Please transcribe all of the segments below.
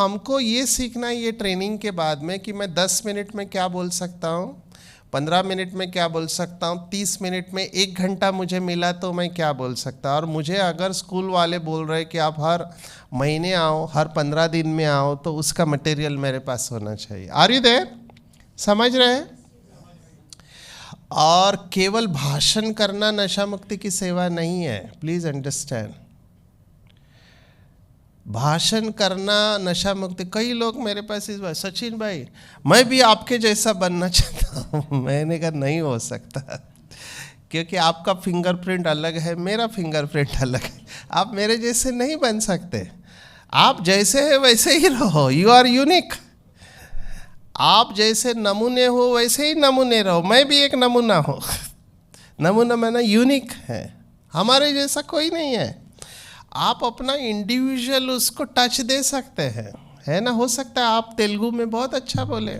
हमको ये सीखना है ये ट्रेनिंग के बाद में कि मैं 10 मिनट में क्या बोल सकता हूँ, 15 मिनट में क्या बोल सकता हूँ, 30 मिनट में, 1 घंटा मुझे मिला तो मैं क्या बोल सकता हूँ। और मुझे अगर स्कूल वाले बोल रहे कि आप हर महीने आओ, हर 15 दिन में आओ, तो उसका मटेरियल मेरे पास होना चाहिए। Are you there? समझ रहे हैं? और केवल भाषण करना नशा मुक्ति की सेवा नहीं है, प्लीज अंडरस्टैंड। भाषण करना नशा मुक्ति, कई लोग मेरे पास इस बार, सचिन भाई मैं भी आपके जैसा बनना चाहता हूँ। मैंने कहा नहीं हो सकता, क्योंकि आपका फिंगरप्रिंट अलग है, मेरा फिंगरप्रिंट अलग है, आप मेरे जैसे नहीं बन सकते। आप जैसे हैं वैसे ही रहो, यू आर यूनिक। आप जैसे नमूने हो वैसे ही नमूने रहो, मैं भी एक नमूना हूँ। नमूना माना यूनिक है, हमारे जैसा कोई नहीं है। आप अपना इंडिविजुअल उसको टच दे सकते हैं, है ना। हो सकता है आप तेलुगु में बहुत अच्छा बोले,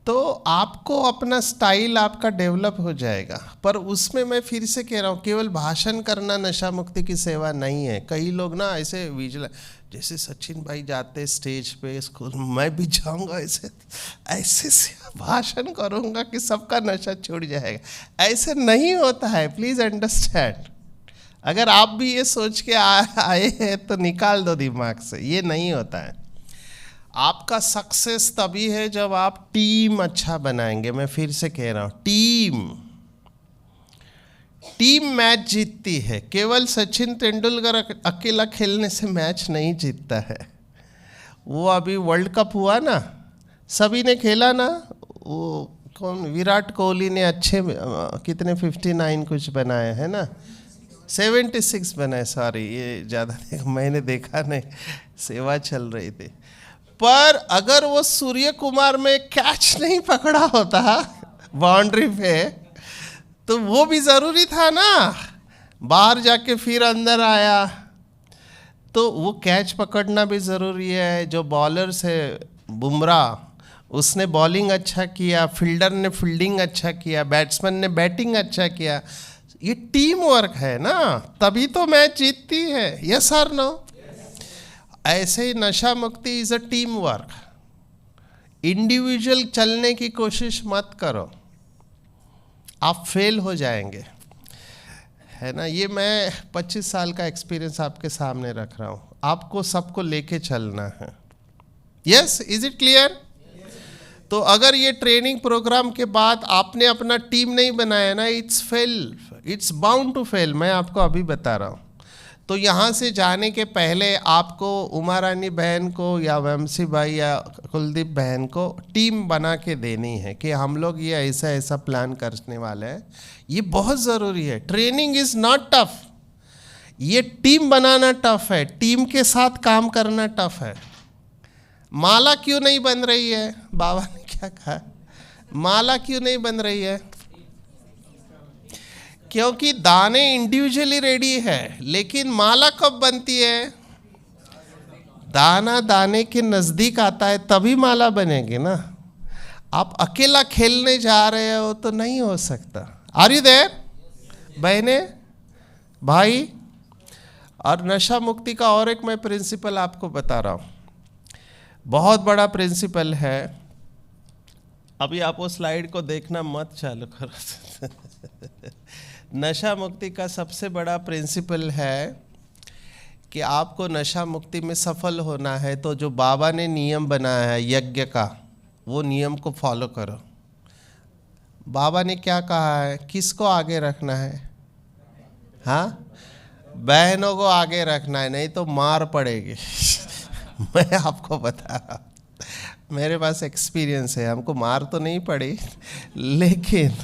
तो आपको अपना स्टाइल आपका डेवलप हो जाएगा। पर उसमें मैं फिर से कह रहा हूँ, केवल भाषण करना नशा मुक्ति की सेवा नहीं है। कई लोग ना ऐसे विजिल, जैसे सचिन भाई जाते स्टेज पे स्कूल, मैं भी जाऊँगा ऐसे ऐसे भाषण करूँगा कि सबका नशा छूट जाएगा। ऐसे नहीं होता है, प्लीज़ अंडरस्टैंड। अगर आप भी ये सोच के आए हैं तो निकाल दो दिमाग से, ये नहीं होता है। आपका सक्सेस तभी है जब आप टीम अच्छा बनाएंगे। मैं फिर से कह रहा हूँ, टीम मैच जीतती है। केवल सचिन तेंदुलकर अकेला खेलने से मैच नहीं जीतता है। वो अभी वर्ल्ड कप हुआ ना, सभी ने खेला ना, वो कौन, विराट कोहली ने अच्छे कितने 59 कुछ बनाए हैं ना, 76 बनाए, सॉरी ये ज़्यादा मैंने देखा नहीं, सेवा चल रही थी। पर अगर वो सूर्य कुमार में कैच नहीं पकड़ा होता बाउंड्री पे, तो वो भी ज़रूरी था ना, बाहर जाके फिर अंदर आया, तो वो कैच पकड़ना भी ज़रूरी है। जो बॉलर्स है, बुमराह, उसने बॉलिंग अच्छा किया, फील्डर ने फील्डिंग अच्छा किया, बैट्समैन ने बैटिंग अच्छा किया। ये टीम वर्क है ना, तभी तो मैच जीतती है। यस और नो? ऐसे ही नशा मुक्ति is a team work. Individual चलने की कोशिश मत करो, आप फेल हो जाएंगे, है ना। ये मैं 25 साल का एक्सपीरियंस आपके सामने रख रहा हूँ। आपको सबको लेके चलना है। Yes, is it clear? तो अगर ये ट्रेनिंग प्रोग्राम के बाद आपने अपना टीम नहीं बनाया ना, it's fail, it's bound to fail. मैं आपको अभी बता रहा हूँ। तो यहाँ से जाने के पहले आपको उमा रानी बहन को या वंशी भाई या कुलदीप बहन को टीम बना के देनी है कि हम लोग ये ऐसा ऐसा प्लान करने वाले हैं। ये बहुत ज़रूरी है। ट्रेनिंग इज़ नॉट टफ, ये टीम बनाना टफ है, टीम के साथ काम करना टफ है। माला क्यों नहीं बन रही है? बाबा ने क्या कहा, माला क्यों नहीं बन रही है? क्योंकि दाने इंडिविजुअली रेडी है, लेकिन माला कब बनती है? दाना दाने के नज़दीक आता है तभी माला बनेगी ना। आप अकेला खेलने जा रहे हो तो नहीं हो सकता। आर यू देयर बहने भाई? और नशा मुक्ति का और एक मैं प्रिंसिपल आपको बता रहा हूँ, बहुत बड़ा प्रिंसिपल है। अभी आप वो स्लाइड को देखना मत चालू करो। नशा मुक्ति का सबसे बड़ा प्रिंसिपल है कि आपको नशा मुक्ति में सफल होना है तो जो बाबा ने नियम बनाया है यज्ञ का, वो नियम को फॉलो करो। बाबा ने क्या कहा है, किसको आगे रखना है? हाँ, बहनों को आगे रखना है, नहीं तो मार पड़ेगी। मैं आपको बता रहा, मेरे पास एक्सपीरियंस है। हमको मार तो नहीं पड़ी, लेकिन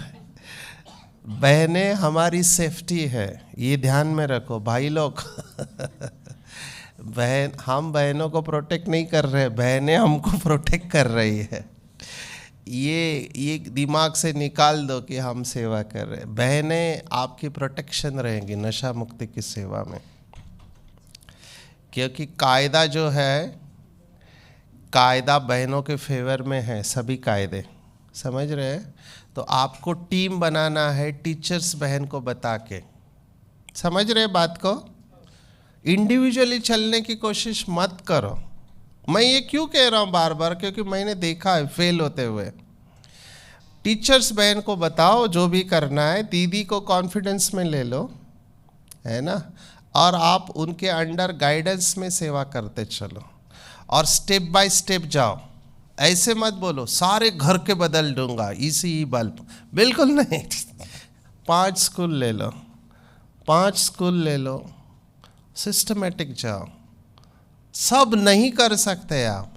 बहनें हमारी सेफ्टी है, ये ध्यान में रखो भाई लोग। हम बहनों को प्रोटेक्ट नहीं कर रहे, बहनें हमको प्रोटेक्ट कर रही है। ये दिमाग से निकाल दो कि हम सेवा कर रहे हैं। बहनें आपकी प्रोटेक्शन रहेंगी नशा मुक्ति की सेवा में, क्योंकि कायदा जो है, कायदा बहनों के फेवर में है, सभी कायदे, समझ रहे हैं। तो आपको टीम बनाना है टीचर्स बहन को बता के, समझ रहे बात को। इंडिविजुअली चलने की कोशिश मत करो, मैं ये क्यों कह रहा हूँ बार बार, क्योंकि मैंने देखा है फेल होते हुए। टीचर्स बहन को बताओ जो भी करना है, दीदी को कॉन्फिडेंस में ले लो, है ना, और आप उनके अंडर गाइडेंस में सेवा करते चलो और स्टेप बाय स्टेप जाओ। ऐसे मत बोलो सारे घर के बदल दूंगा इसी बल्ब, बिल्कुल नहीं। 5 स्कूल ले लो, 5 स्कूल ले लो, सिस्टमेटिक जाओ। सब नहीं कर सकते आप।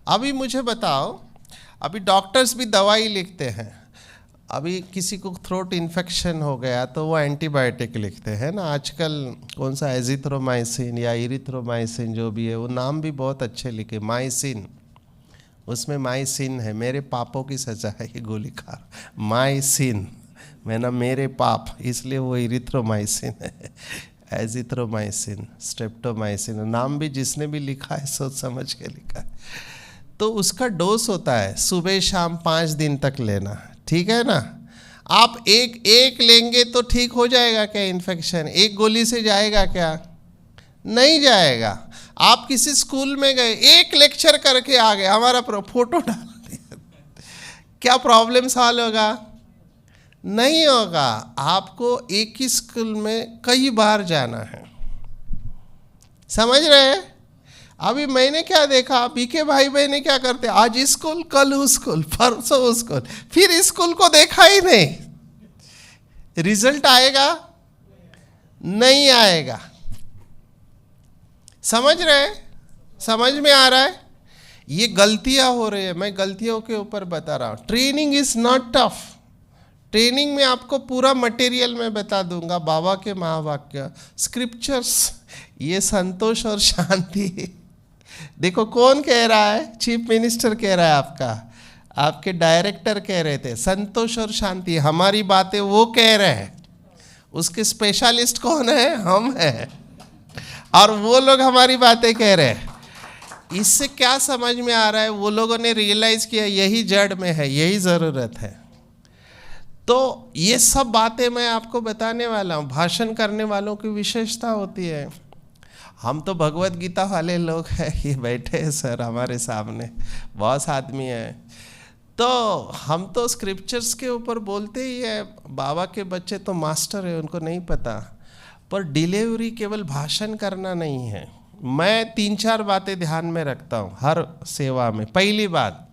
अभी मुझे बताओ, अभी डॉक्टर्स भी दवाई लिखते हैं। अभी किसी को थ्रोट इन्फेक्शन हो गया तो वो एंटीबायोटिक लिखते हैं ना आजकल, कौन सा एजिथ्रोमाइसिन या इरिथ्रोमाइसिन जो भी है, वो नाम भी बहुत अच्छे लिखे, माइसिन, उसमें माइसिन है। मेरे पापों की सजा है ये गोली खा, माइसिन, मैं ना मेरे पाप, इसलिए वो इरिथ्रोमाइसिन है, एजिथ्रोमाइसिन, स्ट्रेप्टोमाइसिन, नाम भी जिसने भी लिखा है सोच समझ के लिखा है। तो उसका डोज होता है सुबह शाम 5 दिन तक लेना, ठीक है ना। आप एक लेंगे तो ठीक हो जाएगा क्या इन्फेक्शन? एक गोली से जाएगा क्या? नहीं जाएगा। आप किसी स्कूल में गए, एक लेक्चर करके आ गए, हमारा फोटो डाल दिया, क्या प्रॉब्लम सॉल्व होगा? नहीं होगा। आपको एक ही स्कूल में कई बार जाना है, समझ रहे हैं? अभी मैंने क्या देखा, बीके भाई बहने क्या करते, आज इस स्कूल, कल उस स्कूल, परसों उस स्कूल, फिर इस स्कूल को देखा ही नहीं। रिजल्ट आएगा? नहीं आएगा। समझ रहे? समझ में आ रहा है? ये गलतियां हो रही है, मैं गलतियों के ऊपर बता रहा हूं। Training is not tough. Training में आपको पूरा मटेरियल मैं बता दूंगा, बाबा के महावाक्य, स्क्रिप्चर्स, ये संतोष और शांति। देखो कौन कह रहा है? चीफ मिनिस्टर कह रहा है, आपके डायरेक्टर कह रहे थे संतोष और शांति। हमारी बातें वो कह रहे हैं, उसके स्पेशलिस्ट कौन है? हम हैं, और वो लोग हमारी बातें कह रहे हैं। इससे क्या समझ में आ रहा है? वो लोगों ने रियलाइज किया यही जड़ में है, यही ज़रूरत है। तो ये सब बातें मैं आपको बताने वाला हूँ। भाषण करने वालों की विशेषता होती है। हम तो भगवत गीता वाले लोग हैं, ये बैठे हैं सर हमारे सामने, बहुत आदमी है, तो हम तो स्क्रिप्चर्स के ऊपर बोलते ही है। बाबा के बच्चे तो मास्टर है, उनको नहीं पता। पर डिलीवरी केवल भाषण करना नहीं है। मैं 3-4 बातें ध्यान में रखता हूँ हर सेवा में। पहली बात,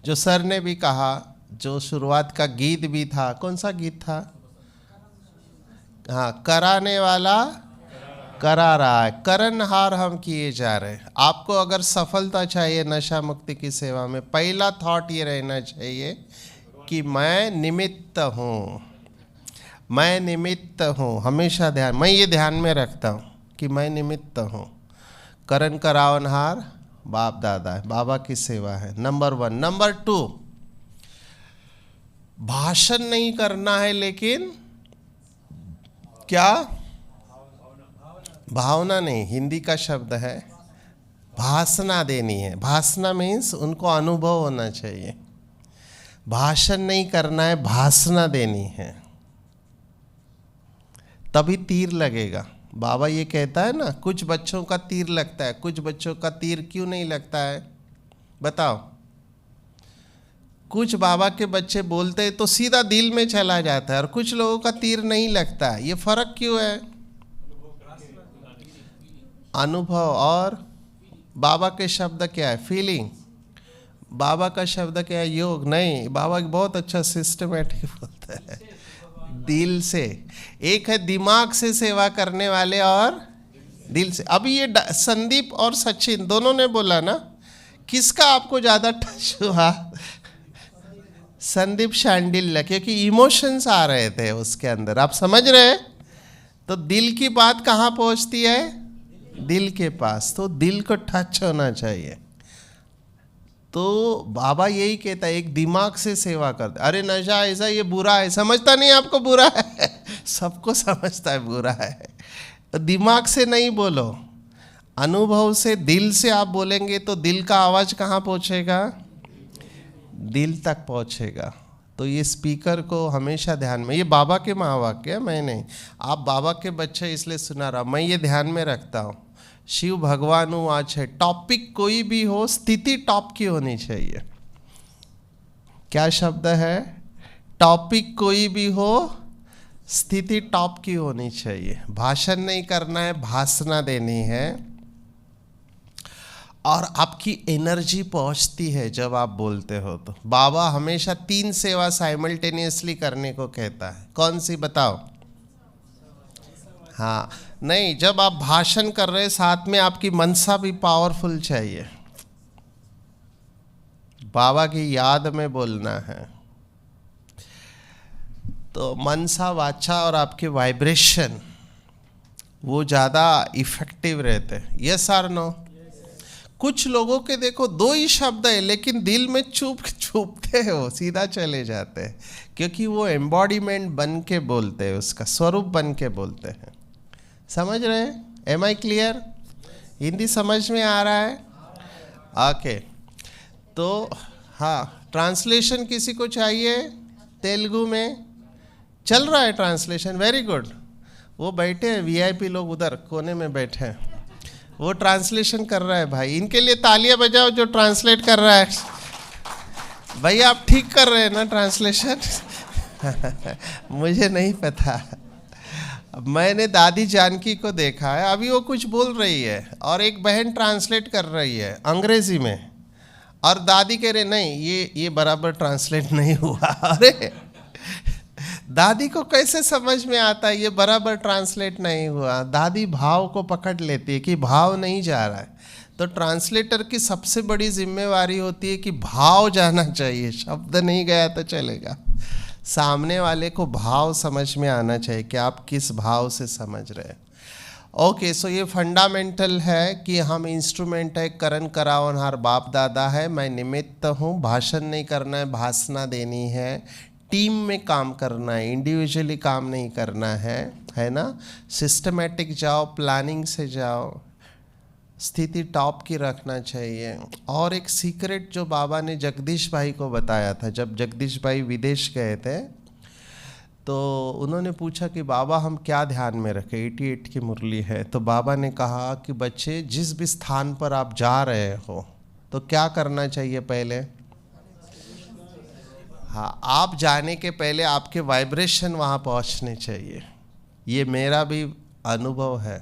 जो सर ने भी कहा, जो शुरुआत का गीत भी था, कौन सा गीत था? हाँ, कराने वाला करा रहा है, करनहार हम किए जा रहे हैं। आपको अगर सफलता चाहिए नशा मुक्ति की सेवा में, पहला थॉट ये रहना चाहिए कि मैं निमित्त हूँ, मैं निमित्त हूँ। हमेशा ध्यान, मैं ये ध्यान में रखता हूँ कि मैं निमित्त हूँ। करण करावनहार बाप दादा है, बाबा की सेवा है, नंबर 1। नंबर 2, भाषण नहीं करना है, लेकिन क्या? भावना नहीं, हिंदी का शब्द है, भाषणा देनी है। भाषणा मीन्स उनको अनुभव होना चाहिए। भाषण नहीं करना है, भाषणा देनी है, तभी तीर लगेगा। बाबा ये कहता है ना, कुछ बच्चों का तीर लगता है, कुछ बच्चों का तीर क्यों नहीं लगता है? बताओ। कुछ बाबा के बच्चे बोलते हैं तो सीधा दिल में चला जाता है, और कुछ लोगों का तीर नहीं लगता है। ये फर्क क्यों है? अनुभव। और बाबा के शब्द क्या है? फीलिंग। बाबा का शब्द क्या है? योग। नहीं, बाबा बहुत अच्छा सिस्टमेटिक बोलता है, दिल से। एक है दिमाग से सेवा करने वाले और दिल से। अभी ये संदीप और सचिन दोनों ने बोला ना, किसका आपको ज़्यादा टच हुआ? संदीप शांडिल्य, क्योंकि इमोशंस आ रहे थे उसके अंदर। आप समझ रहे हैं? तो दिल की बात कहाँ पहुँचती है? दिल के पास। तो दिल को टच होना चाहिए। तो बाबा यही कहता है, एक दिमाग से सेवा करते। अरे नशा ऐसा, ये बुरा है, समझता नहीं आपको बुरा है, सबको समझता है बुरा है। तो दिमाग से नहीं बोलो, अनुभव से, दिल से आप बोलेंगे तो दिल का आवाज़ कहाँ पहुँचेगा? दिल तक पहुँचेगा। तो ये स्पीकर को हमेशा ध्यान में, ये बाबा के महावाक्य है, मैं नहीं। आप बाबा के बच्चे इसलिए सुना रहा, मैं ये ध्यान में रखता हूँ शिव भगवान आज है। टॉपिक कोई भी हो, स्थिति टॉप की होनी चाहिए। क्या शब्द है? टॉपिक कोई भी हो, स्थिति टॉप की होनी चाहिए। भाषण नहीं करना है, भाषणा देनी है। और आपकी एनर्जी पहुंचती है जब आप बोलते हो। तो बाबा हमेशा 3 सेवा साइमल्टेनियसली करने को कहता है। कौन सी बताओ? हाँ, नहीं, जब आप भाषण कर रहे साथ में आपकी मनसा भी पावरफुल चाहिए। बाबा की याद में बोलना है। तो मनसा, वाचा और आपके वाइब्रेशन वो ज़्यादा इफेक्टिव रहते हैं। यस और नो? कुछ लोगों के देखो 2 ही शब्द है लेकिन दिल में चुभते हैं, वो सीधा चले जाते हैं, क्योंकि वो एम्बॉडीमेंट बन के बोलते हैं, उसका स्वरूप बन के बोलते हैं। समझ रहे हैं? M I clear? हिंदी समझ में आ रहा है? ओके। तो हाँ, ट्रांसलेशन किसी को चाहिए? तेलुगु में चल रहा है ट्रांसलेशन, वेरी गुड। वो बैठे हैं वीआईपी लोग, उधर कोने में बैठे हैं, वो ट्रांसलेशन कर रहा है। भाई इनके लिए तालियां बजाओ जो ट्रांसलेट कर रहा है। भाई आप ठीक कर रहे हैं ना ट्रांसलेशन? मुझे नहीं पता। मैंने दादी जानकी को देखा है, अभी वो कुछ बोल रही है और एक बहन ट्रांसलेट कर रही है अंग्रेजी में, और दादी कह रहे नहीं ये बराबर ट्रांसलेट नहीं हुआ। अरे दादी को कैसे समझ में आता है ये बराबर ट्रांसलेट नहीं हुआ? दादी भाव को पकड़ लेती है कि भाव नहीं जा रहा है। तो ट्रांसलेटर की सबसे बड़ी जिम्मेवारी होती है कि भाव जाना चाहिए, शब्द नहीं गया तो चलेगा। सामने वाले को भाव समझ में आना चाहिए कि आप किस भाव से समझ रहे हैं। ओके, सो ये फंडामेंटल है कि हम इंस्ट्रूमेंट है, करण करावन हर बाप दादा है, मैं निमित्त हूँ। भाषण नहीं करना है, भाषणा देनी है। टीम में काम करना है, इंडिविजुअली काम नहीं करना है ना। सिस्टमेटिक जाओ, प्लानिंग से जाओ, स्थिति टॉप की रखना चाहिए। और एक सीक्रेट जो बाबा ने जगदीश भाई को बताया था, जब जगदीश भाई विदेश गए थे तो उन्होंने पूछा कि बाबा हम क्या ध्यान में रखें, 88 की मुरली है। तो बाबा ने कहा कि बच्चे जिस भी स्थान पर आप जा रहे हो तो क्या करना चाहिए पहले? हाँ, आप जाने के पहले आपके वाइब्रेशन वहाँ पहुँचने चाहिए। ये मेरा भी अनुभव है।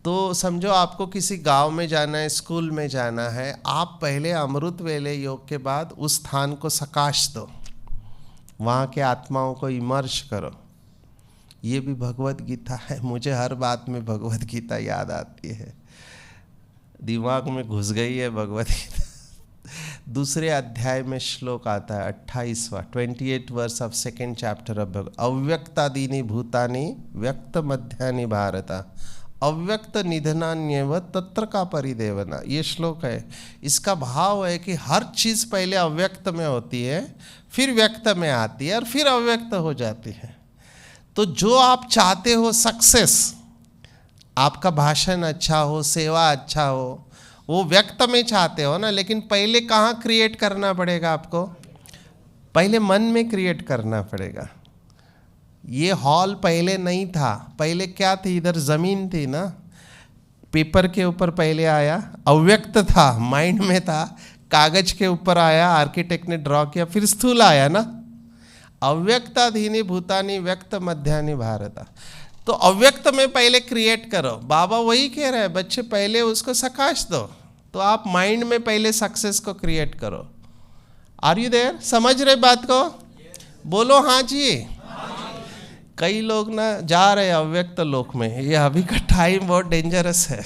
तो समझो आपको किसी गांव में जाना है, स्कूल में जाना है, आप पहले अमृत वेले योग के बाद उस स्थान को सकाश दो, वहाँ के आत्माओं को इमर्ज करो। ये भी भगवत गीता है। मुझे हर बात में भगवत गीता याद आती है, दिमाग में घुस गई है भगवत गीता। दूसरे अध्याय में श्लोक आता है 28वां, 28 verse of 2nd chapter of अव्यक्तादीनि भूतानि व्यक्त मध्यानि भारत अव्यक्त निधनान्यव तत्र का परिदेवना। ये श्लोक है। इसका भाव है कि हर चीज़ पहले अव्यक्त में होती है, फिर व्यक्त में आती है और फिर अव्यक्त हो जाती है। तो जो आप चाहते हो सक्सेस, आपका भाषण अच्छा हो, सेवा अच्छा हो, वो व्यक्त में चाहते हो ना, लेकिन पहले कहाँ क्रिएट करना पड़ेगा आपको? पहले मन में क्रिएट करना पड़ेगा। ये हॉल पहले नहीं था, पहले क्या थी? इधर ज़मीन थी ना, पेपर के ऊपर पहले आया, अव्यक्त था, माइंड में था, कागज के ऊपर आया, आर्किटेक्ट ने ड्रॉ किया, फिर स्थूल आया ना। अव्यक्ताधीनि भूतानि व्यक्त मध्यानि भारत। तो अव्यक्त में पहले क्रिएट करो। बाबा वही कह रहे हैं, बच्चे पहले उसको सकाश दो। तो आप माइंड में पहले सक्सेस को क्रिएट करो। Are you there? समझ रहे बात को? बोलो हाँ जी। कई लोग ना जा रहे अव्यक्त लोक में। ये अभी का टाइम बहुत डेंजरस है,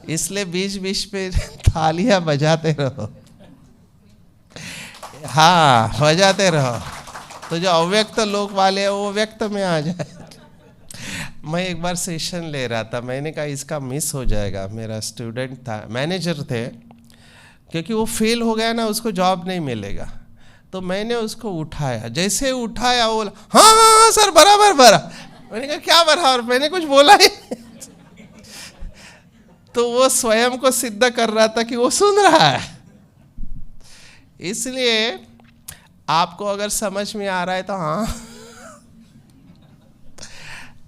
इसलिए बीच बीच पे थालियां बजाते रहो। हाँ, बजाते रहो, तो जो अव्यक्त लोक वाले हैं वो व्यक्त में आ जाए। मैं एक बार सेशन ले रहा था, मैंने कहा इसका मिस हो जाएगा। मेरा स्टूडेंट था, मैनेजर थे, क्योंकि वो फेल हो गया ना, उसको जॉब नहीं मिलेगा। तो मैंने उसको उठाया, जैसे उठाया वो हाँ हाँ सर बराबर बराबर। मैंने कहा क्या बराबर, मैंने कुछ बोला ही। तो वो स्वयं को सिद्ध कर रहा था कि वो सुन रहा है। इसलिए आपको अगर समझ में आ रहा है तो हाँ,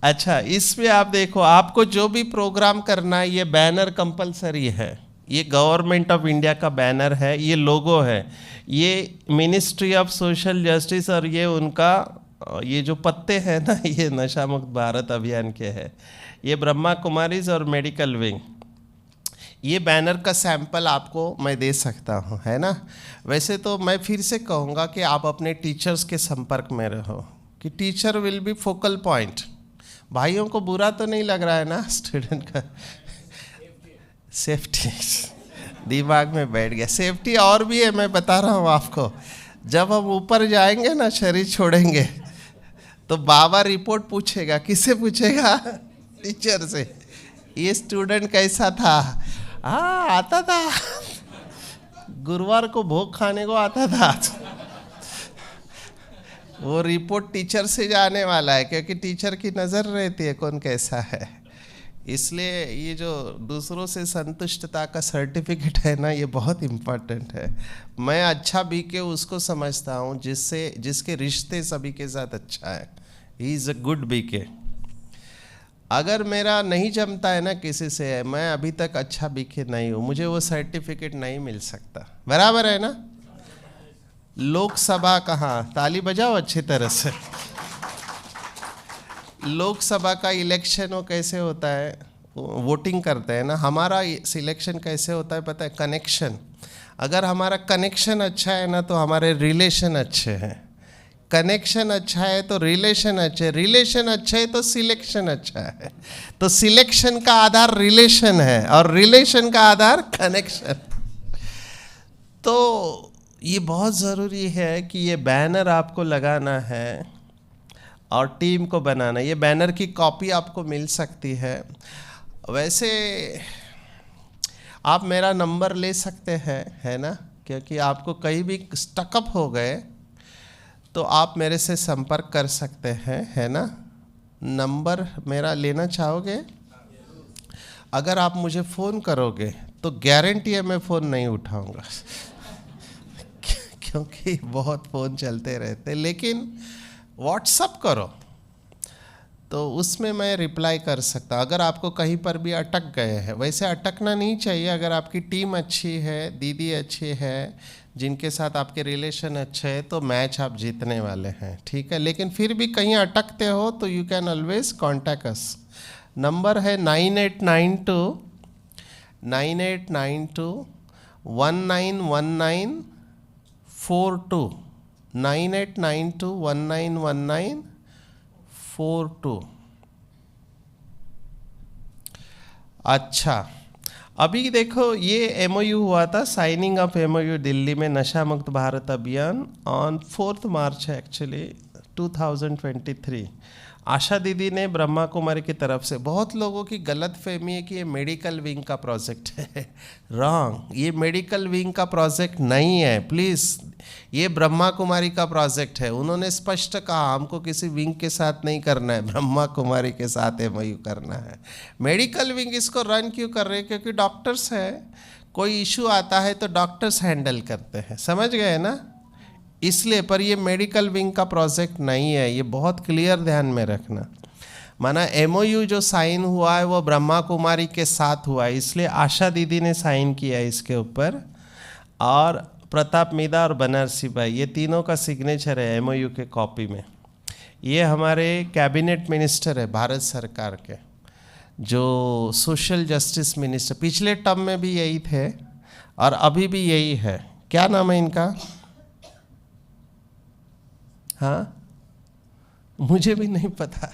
अच्छा, इसमें आप देखो, आपको जो भी प्रोग्राम करना है ये बैनर कंपलसरी है। ये गवर्नमेंट ऑफ इंडिया का बैनर है, ये लोगो है, ये मिनिस्ट्री ऑफ सोशल जस्टिस, और ये उनका ये जो पत्ते हैं ना, ये नशा मुक्त भारत अभियान के हैं। ये ब्रह्मा कुमारीज और मेडिकल विंग। ये बैनर का सैंपल आपको मैं दे सकता हूँ, है ना। वैसे तो मैं फिर से कहूँगा कि आप अपने टीचर्स के संपर्क में रहो, कि teacher will be focal point. भाइयों को बुरा तो नहीं लग रहा है ना स्टूडेंट का? सेफ्टी दिमाग में बैठ गया। सेफ्टी और भी है, मैं बता रहा हूँ आपको। जब हम ऊपर जाएंगे ना, शरीर छोड़ेंगे, तो बाबा रिपोर्ट पूछेगा। किससे पूछेगा? टीचर से। ये स्टूडेंट कैसा था? हाँ, आता था, गुरुवार को भोग खाने को आता था। वो रिपोर्ट टीचर से जाने वाला है, क्योंकि टीचर की नज़र रहती है कौन कैसा है। इसलिए ये जो दूसरों से संतुष्टता का सर्टिफिकेट है ना, ये बहुत इम्पोर्टेंट है। मैं अच्छा बीके उसको समझता हूँ जिसके रिश्ते सभी के साथ अच्छा है। ही इज़ अ गुड बीके। अगर मेरा नहीं जमता है ना किसी से, मैं अभी तक अच्छा बीके नहीं हूँ, मुझे वो सर्टिफिकेट नहीं मिल सकता। बराबर है ना? लोकसभा कहाँ, ताली बजाओ अच्छी तरह से। लोकसभा का इलेक्शन वो कैसे होता है? वोटिंग करते हैं ना। हमारा सिलेक्शन कैसे होता है पता है? कनेक्शन। अगर हमारा कनेक्शन अच्छा है ना, तो हमारे रिलेशन अच्छे हैं। कनेक्शन अच्छा है तो रिलेशन अच्छे, रिलेशन अच्छे है तो सिलेक्शन अच्छा है। तो सिलेक्शन का आधार रिलेशन है, और रिलेशन का आधार कनेक्शन। तो ये बहुत ज़रूरी है कि ये बैनर आपको लगाना है और टीम को बनाना। ये बैनर की कॉपी आपको मिल सकती है। वैसे आप मेरा नंबर ले सकते हैं, है ना, क्योंकि आपको कहीं भी स्टकअप हो गए तो आप मेरे से संपर्क कर सकते हैं, है ना। नंबर मेरा लेना चाहोगे? अगर आप मुझे फ़ोन करोगे तो गारंटी है मैं फ़ोन नहीं उठाऊंगा क्योंकि बहुत फ़ोन चलते रहते। लेकिन व्हाट्सअप करो तो उसमें मैं रिप्लाई कर सकता। अगर आपको कहीं पर भी अटक गए हैं, वैसे अटकना नहीं चाहिए। अगर आपकी टीम अच्छी है, दीदी अच्छी है, जिनके साथ आपके रिलेशन अच्छे हैं, तो मैच आप जीतने वाले हैं, ठीक है। लेकिन फिर भी कहीं अटकते हो तो you can always contact us. Number है 9892 191942 9892191942। अच्छा, अभी देखो, ये एमओयू हुआ था, साइनिंग ऑफ एमओयू दिल्ली में, नशा मुक्त भारत अभियान ऑन 4 मार्च है एक्चुअली 2023। आशा दीदी ने ब्रह्मा कुमारी की तरफ से। बहुत लोगों की गलत फहमी है कि ये मेडिकल विंग का प्रोजेक्ट है। रॉन्ग, ये मेडिकल विंग का प्रोजेक्ट नहीं है प्लीज़। ये ब्रह्मा कुमारी का प्रोजेक्ट है। उन्होंने स्पष्ट कहा हमको किसी विंग के साथ नहीं करना है, ब्रह्मा कुमारी के साथ एमओयू करना है। मेडिकल विंग इसको रन क्यों कर रहे हैं? क्योंकि डॉक्टर्स है, कोई इशू आता है तो डॉक्टर्स हैंडल करते हैं, समझ गए ना, इसलिए। पर ये मेडिकल विंग का प्रोजेक्ट नहीं है, ये बहुत क्लियर ध्यान में रखना। माना एमओयू जो साइन हुआ है वो ब्रह्मा कुमारी के साथ हुआ है, इसलिए आशा दीदी ने साइन किया है इसके ऊपर, और प्रताप मीदा और बनारसी भाई, ये तीनों का सिग्नेचर है एमओयू के कॉपी में। ये हमारे कैबिनेट मिनिस्टर है भारत सरकार के, जो सोशल जस्टिस मिनिस्टर, पिछले टर्म में भी यही थे और अभी भी यही है। क्या नाम है इनका? हाँ, मुझे भी नहीं पता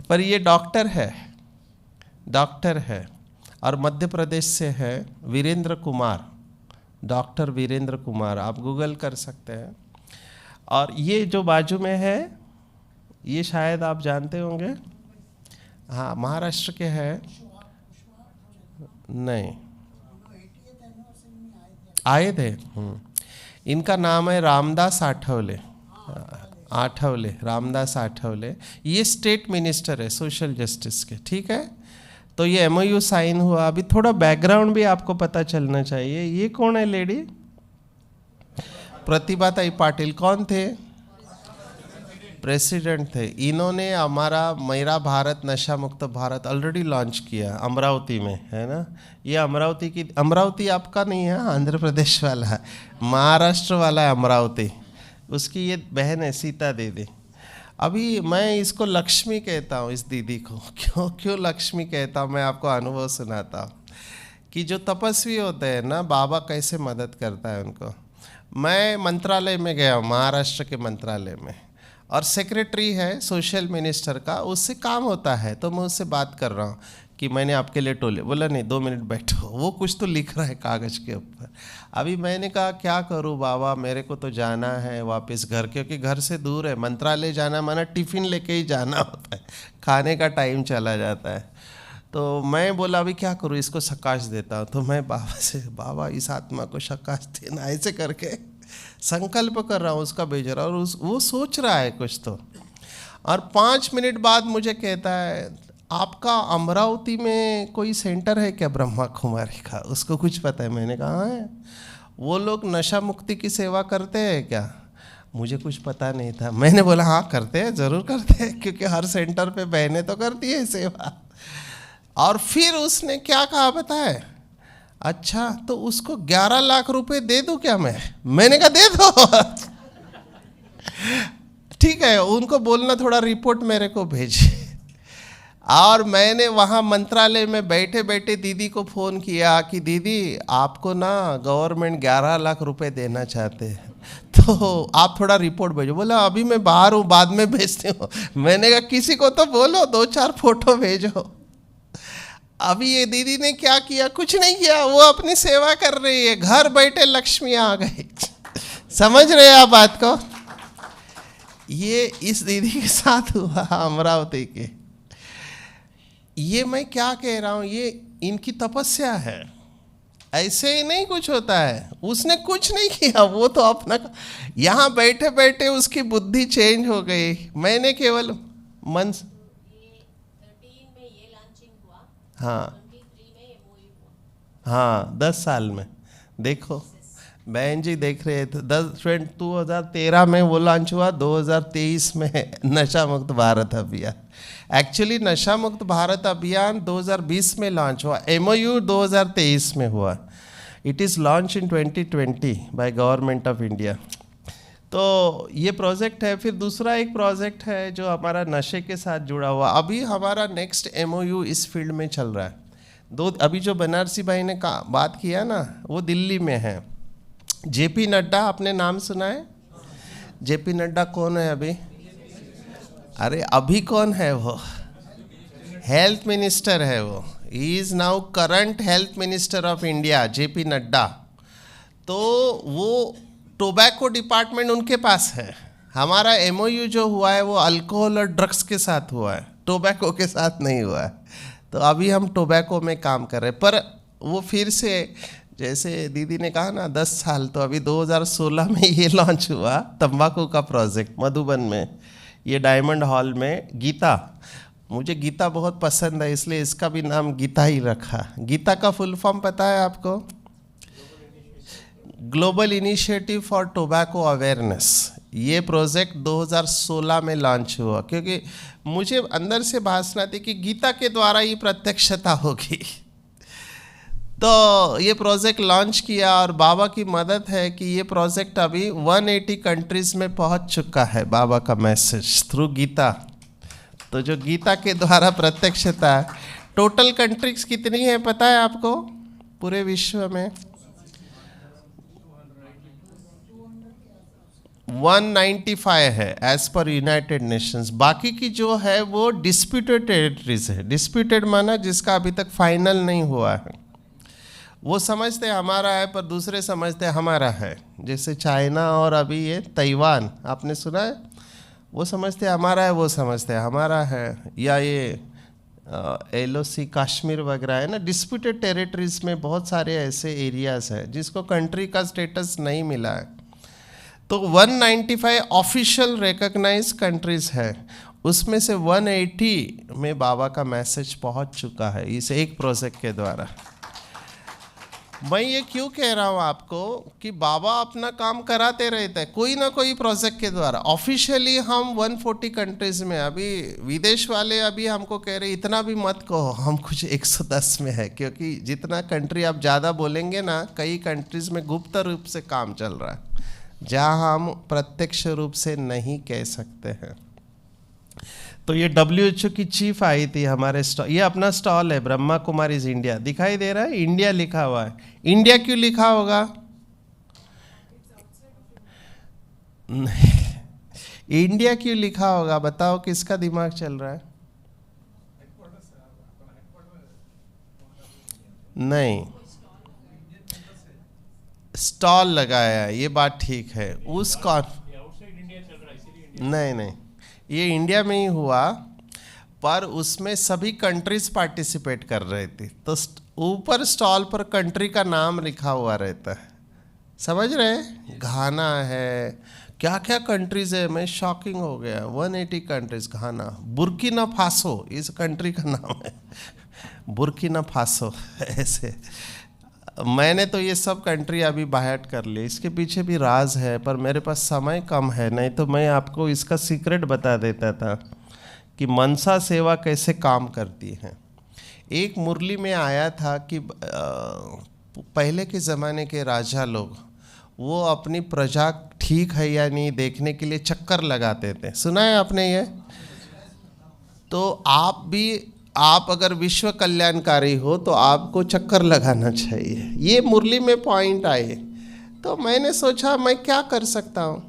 पर ये डॉक्टर है और मध्य प्रदेश से है। वीरेंद्र कुमार, डॉक्टर वीरेंद्र कुमार, आप गूगल कर सकते हैं। और ये जो बाजू में है, ये शायद आप जानते होंगे, हाँ, महाराष्ट्र के हैं। नहीं, आए थे। इनका नाम है रामदास आठवले, रामदास आठवले। ये स्टेट मिनिस्टर है सोशल जस्टिस के, ठीक है। तो ये एमओयू साइन हुआ। अभी थोड़ा बैकग्राउंड भी आपको पता चलना चाहिए। ये कौन है लेडी? प्रतिभा ताई पाटिल। कौन थे? प्रेसिडेंट थे, इन्होंने हमारा मेरा भारत नशा मुक्त भारत ऑलरेडी लॉन्च किया अमरावती में, है ना। ये अमरावती आपका नहीं है, आंध्र प्रदेश वाला है, महाराष्ट्र वाला है अमरावती। उसकी ये बहन है सीता दीदी। अभी मैं इसको लक्ष्मी कहता हूँ, इस दीदी को। क्यों लक्ष्मी कहता हूँ, मैं आपको अनुभव सुनाता हूँ कि जो तपस्वी होते हैं ना, बाबा कैसे मदद करता है उनको। मैं मंत्रालय में गया हूँ, महाराष्ट्र के मंत्रालय में, और सेक्रेटरी है सोशल मिनिस्टर का, उससे काम होता है। तो मैं उससे बात कर रहा हूँ कि मैंने आपके लिए टोले, बोला नहीं 2 मिनट बैठो, वो कुछ तो लिख रहा है कागज़ के ऊपर। अभी मैंने कहा क्या करूँ बाबा, मेरे को तो जाना है वापस घर, क्योंकि घर से दूर है। मंत्रालय जाना माना टिफ़िन लेके ही जाना होता है, खाने का टाइम चला जाता है। तो मैं बोला अभी क्या करूँ, इसको सकाश देता हूँ। तो मैं बाबा से, बाबा इस आत्मा को सकाश देना, ऐसे करके संकल्प कर रहा हूँ, उसका भेज रहा हूँ, और वो सोच रहा है कुछ तो। और 5 मिनट बाद मुझे कहता है, आपका अमरावती में कोई सेंटर है क्या ब्रह्मा कुमारी का, उसको कुछ पता है? मैंने कहा है, वो लोग नशा मुक्ति की सेवा करते हैं क्या? मुझे कुछ पता नहीं था। मैंने बोला हाँ करते हैं, ज़रूर करते हैं, क्योंकि हर सेंटर पे बहनें तो करती है सेवा। और फिर उसने क्या कहा पता है, अच्छा तो उसको 11 लाख रुपए दे दूं क्या मैं? मैंने कहा दे दो। ठीक है, उनको बोलना थोड़ा रिपोर्ट मेरे को भेजिए। और मैंने वहाँ मंत्रालय में बैठे बैठे दीदी को फ़ोन किया कि दीदी आपको ना गवर्नमेंट 11 लाख रुपए देना चाहते हैं, तो आप थोड़ा रिपोर्ट भेजो। बोला अभी मैं बाहर हूँ, बाद में भेजती हूँ। मैंने कहा किसी को तो बोलो, 2-4 फोटो भेजो। अभी ये दीदी ने क्या किया, कुछ नहीं किया, वो अपनी सेवा कर रही है, घर बैठे लक्ष्मी आ गई। समझ रहे हैं आप बात को? ये इस दीदी के साथ हुआ अमरावती के। ये मैं क्या कह रहा हूँ, ये इनकी तपस्या है, ऐसे ही नहीं कुछ होता है। उसने कुछ नहीं किया, वो तो अपना यहाँ बैठे बैठे उसकी बुद्धि चेंज हो गई। मैंने केवल मन, हाँ 10 साल में देखो, बहन जी देख रहे थे, 2013 में वो लॉन्च हुआ, 2023 में नशा मुक्त भारत अभियान। एक्चुअली नशा मुक्त भारत अभियान 2020 में लॉन्च हुआ, MOU 2023 में हुआ। It is launch in 2020 by government of India. तो ये प्रोजेक्ट है। फिर दूसरा एक प्रोजेक्ट है जो हमारा नशे के साथ जुड़ा हुआ। अभी हमारा नेक्स्ट MOU इस फील्ड में चल रहा है। अभी जो बनारसी भाई ने बात किया ना, वो दिल्ली में है। JP नड्डा, आपने नाम सुना है? JP नड्डा कौन है अभी? अरे अभी कौन है वो? हेल्थ मिनिस्टर है वो। He is now current health minister of India, JP Nadda. तो वो टोबैको डिपार्टमेंट उनके पास है। हमारा MOU जो हुआ है वो अल्कोहल और ड्रग्स के साथ हुआ है, टोबैको के साथ नहीं हुआ है। तो अभी हम टोबैको में काम कर रहे हैं। पर वो फिर से, जैसे दीदी ने कहा ना 10 साल, तो अभी 2016 में ये लॉन्च हुआ तंबाकू का प्रोजेक्ट मधुबन में, ये डायमंड हॉल में। गीता, मुझे गीता बहुत पसंद है, इसलिए इसका भी नाम गीता ही रखा। गीता का फुल फॉर्म पता है आपको? Global initiative for tobacco awareness. ये प्रोजेक्ट 2016 में लॉन्च हुआ, क्योंकि मुझे अंदर से भासना थी कि गीता के द्वारा ही प्रत्यक्षता होगी। तो ये प्रोजेक्ट लॉन्च किया, और बाबा की मदद है कि ये प्रोजेक्ट अभी 180 कंट्रीज़ में पहुंच चुका है, बाबा का मैसेज थ्रू गीता। तो जो गीता के द्वारा प्रत्यक्षता, टोटल कंट्रीज कितनी है पता है आपको पूरे विश्व में? 195 है एज पर यूनाइटेड नेशंस। बाकी की जो है वो डिस्प्यूटेड टेरिटरीज है। डिस्प्यूटेड माना जिसका अभी तक फाइनल नहीं हुआ है। वो समझते हैं हमारा है, पर दूसरे समझते हैं हमारा है। जैसे चाइना और अभी ये ताइवान, आपने सुना है? वो समझते हैं हमारा है, वो समझते हैं हमारा है। या ये LOC कश्मीर वगैरह है ना, डिस्प्यूटेड टेरिटरीज में बहुत सारे ऐसे एरियाज़ हैं जिसको कंट्री का स्टेटस नहीं मिला है। तो 195 ऑफिशियल रिकॉग्नाइज कंट्रीज है, उसमें से 180 में बाबा का मैसेज पहुंच चुका है इस एक प्रोजेक्ट के द्वारा। मैं ये क्यों कह रहा हूँ आपको कि बाबा अपना काम कराते रहते हैं कोई ना कोई प्रोजेक्ट के द्वारा। ऑफिशियली हम 140 कंट्रीज में, अभी विदेश वाले अभी हमको कह रहे इतना भी मत कहो, हम कुछ 110 में है, क्योंकि जितना कंट्री आप ज़्यादा बोलेंगे ना, कई कंट्रीज में गुप्त रूप से काम चल रहा है जहाँ हम प्रत्यक्ष रूप से नहीं कह सकते हैं। तो ये WHO की चीफ आई थी हमारे स्टॉल, ये अपना स्टॉल है ब्रह्मा कुमारीज इंडिया, दिखाई दे रहा है इंडिया लिखा हुआ है। इंडिया क्यों लिखा होगा? इंडिया क्यों लिखा होगा बताओ, किसका दिमाग चल रहा है? नहीं, स्टॉल लगाया है, ये बात ठीक है। उसका नहीं, ये इंडिया में ही हुआ, पर उसमें सभी कंट्रीज पार्टिसिपेट कर रहे थे, तो ऊपर स्टॉल पर कंट्री का नाम लिखा हुआ रहता है, समझ रहे हैं? घाना है, क्या क्या कंट्रीज है, मैं शॉकिंग हो गया, 180 कंट्रीज। घाना, बुर्किना फासो इस कंट्री का नाम है, बुर्किना फासो ऐसे। मैंने तो ये सब कंट्री अभी बाहर कर ली, इसके पीछे भी राज है, पर मेरे पास समय कम है, नहीं तो मैं आपको इसका सीक्रेट बता देता था कि मनसा सेवा कैसे काम करती है। एक मुरली में आया था कि पहले के ज़माने के राजा लोग वो अपनी प्रजा ठीक है या नहीं देखने के लिए चक्कर लगाते थे, सुना है आपने ये? तो आप अगर विश्व कल्याणकारी हो तो आपको चक्कर लगाना चाहिए। ये मुरली में पॉइंट आए, तो मैंने सोचा मैं क्या कर सकता हूँ।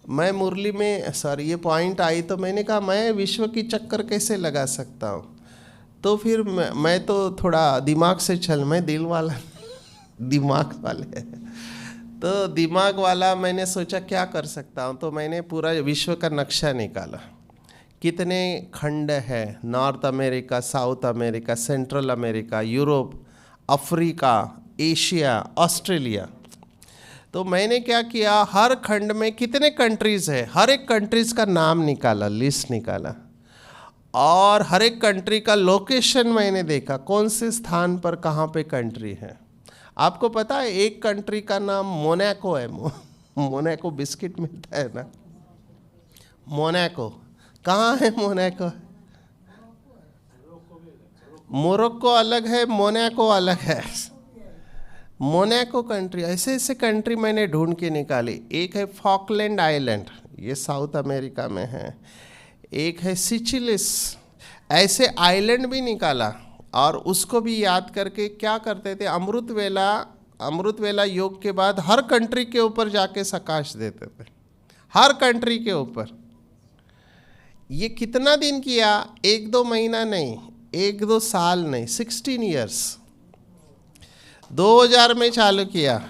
मैं मुरली में ये पॉइंट आई, तो मैंने कहा मैं विश्व की चक्कर कैसे लगा सकता हूँ। तो फिर मैं तो थोड़ा दिमाग से मैं दिल वाला दिमाग वाले तो दिमाग वाला मैंने सोचा क्या कर सकता हूँ। तो मैंने पूरा विश्व का नक्शा निकाला, कितने खंड है, north America, south America, central America, Europe, Africa, Asia, Australia. तो मैंने क्या किया, हर खंड में कितने कंट्रीज़ है, हर एक कंट्रीज़ का नाम निकाला, लिस्ट निकाला, और हर एक कंट्री का लोकेशन मैंने देखा, कौन से स्थान पर कहाँ पे कंट्री है। आपको पता है एक कंट्री का नाम मोनाको है। मोनाको बिस्किट मिलता है ना, मोनाको कहाँ है? मोनाको, मोरक्को अलग है, मोनाको अलग है। मोनाको कंट्री, ऐसे ऐसे कंट्री मैंने ढूंढ के निकाली। एक है फॉकलैंड आइलैंड, ये साउथ अमेरिका में है। एक है सिचिलिस, ऐसे आइलैंड भी निकाला, और उसको भी याद करके क्या करते थे, अमृत वेला योग के बाद हर कंट्री के ऊपर जाके प्रकाश देते थे, हर कंट्री के ऊपर। ये कितना दिन किया? 1-2 महीना नहीं, 1-2 साल नहीं, 16 ईयर्स। 2000 में चालू किया,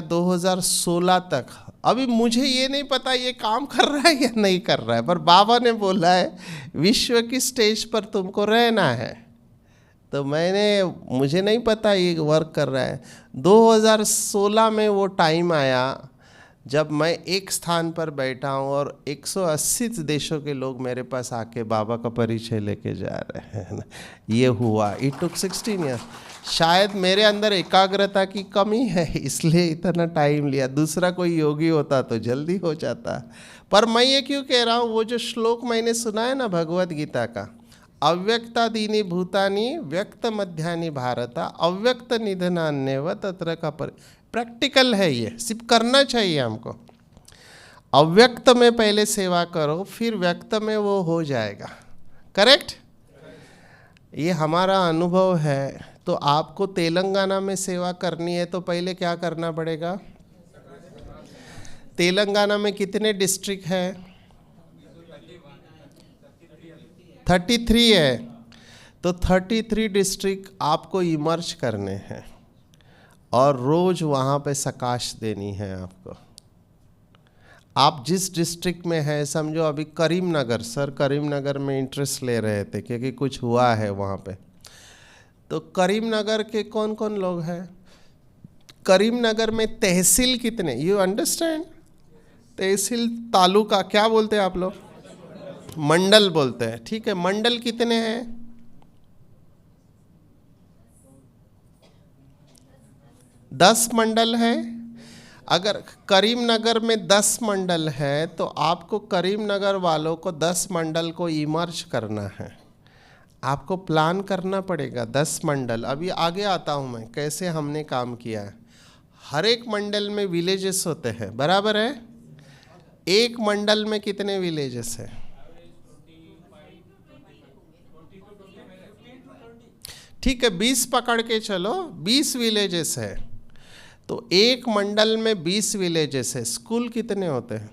2016 तक। अभी मुझे ये नहीं पता ये काम कर रहा है या नहीं कर रहा है, पर बाबा ने बोला है विश्व की स्टेज पर तुमको रहना है। तो मुझे नहीं पता ये वर्क कर रहा है। 2016 में वो टाइम आया जब मैं एक स्थान पर बैठा हूँ और 180 देशों के लोग मेरे पास आके बाबा का परिचय लेके जा रहे हैं। ये हुआ, इट टुक 16 ईयर। शायद मेरे अंदर एकाग्रता की कमी है, इसलिए इतना टाइम लिया। दूसरा कोई योगी होता तो जल्दी हो जाता। पर मैं ये क्यों कह रहा हूँ, वो जो श्लोक मैंने सुना है ना भगवद गीता का, अव्यक्तादीनि भूतानि व्यक्त मध्यानि भारता अव्यक्त निधनान्यव तत्र का प्रैक्टिकल है। ये सिर्फ करना चाहिए हमको। अव्यक्त में पहले सेवा करो, फिर व्यक्त में वो हो जाएगा। करेक्ट? ये हमारा अनुभव है। तो आपको तेलंगाना में सेवा करनी है तो पहले क्या करना पड़ेगा? तेलंगाना में कितने डिस्ट्रिक्ट है? 33 है। तो 33 डिस्ट्रिक्ट आपको इमर्ज करने हैं और रोज वहाँ पे प्रकाश देनी है आपको। आप जिस डिस्ट्रिक्ट में हैं, समझो अभी करीमनगर, सर करीमनगर में इंटरेस्ट ले रहे थे क्योंकि कुछ हुआ है वहाँ पे। तो करीमनगर के कौन कौन लोग हैं? करीमनगर में तहसील कितने, यू अंडरस्टैंड? तहसील, तालुका क्या बोलते हैं आप लोग? मंडल बोलते हैं, ठीक है। मंडल कितने हैं? 10 मंडल है। अगर करीमनगर में 10 मंडल है तो आपको करीमनगर वालों को 10 मंडल को इमर्ज करना है, आपको प्लान करना पड़ेगा 10 मंडल। अभी आगे आता हूँ मैं कैसे हमने काम किया है। हर एक मंडल में विलेजेस होते हैं, बराबर है? एक मंडल में कितने विलेजेस हैं? ठीक है, 20 पकड़ के चलो, 20 विलेजेस है तो एक मंडल में 20 विलेजेस है। स्कूल कितने होते हैं?